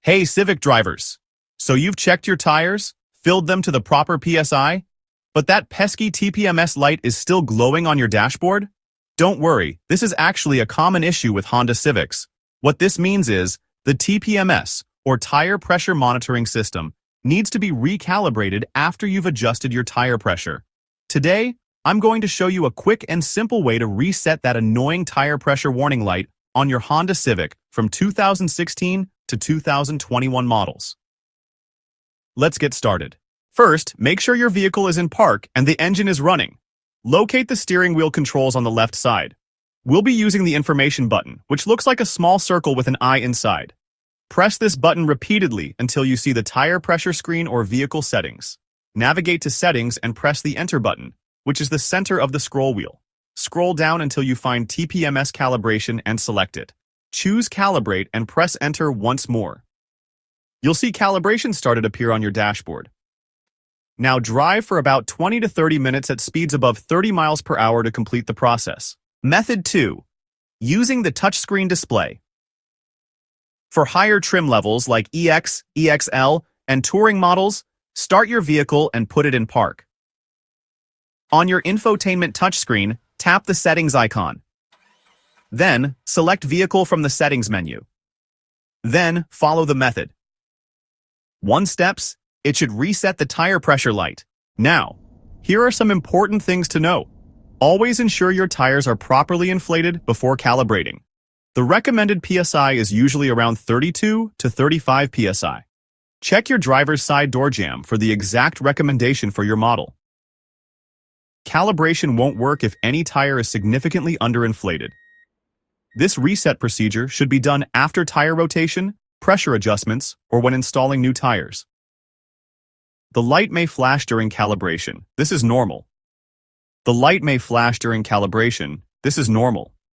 Hey Civic drivers! So you've checked your tires, filled them to the proper PSI, but that pesky TPMS light is still glowing on your dashboard? Don't worry, this is actually a common issue with Honda Civics. What this means is, the TPMS, or Tire Pressure Monitoring System, needs to be recalibrated after you've adjusted your tire pressure. Today, I'm going to show you a quick and simple way to reset that annoying tire pressure warning light on your Honda Civic from 2016 to 2021 models. Let's get started. First, make sure your vehicle is in park and the engine is running. Locate the steering wheel controls on the left side. We'll be using the information button, which looks like a small circle with an eye inside. Press this button repeatedly until you see the tire pressure screen or vehicle settings. Navigate to settings and press the enter button, which is the center of the scroll wheel. Scroll down until you find TPMS calibration and select it. Choose calibrate and press enter once more. You'll see calibration started appear on your dashboard. Now drive for about 20 to 30 minutes at speeds above 30 miles per hour to complete the process. Method 2. Using the touchscreen display. For higher trim levels like EX, EXL, and Touring models, start your vehicle and put it in park. On your infotainment touchscreen, tap the settings icon. Then, select Vehicle from the settings menu. Then, follow the method. 1 steps, it should reset the tire pressure light. Now, here are some important things to know. Always ensure your tires are properly inflated before calibrating. The recommended PSI is usually around 32 to 35 PSI. Check your driver's side door jamb for the exact recommendation for your model. Calibration won't work if any tire is significantly underinflated. This reset procedure should be done after tire rotation, pressure adjustments, or when installing new tires. The light may flash during calibration. This is normal. The light may flash during calibration. This is normal.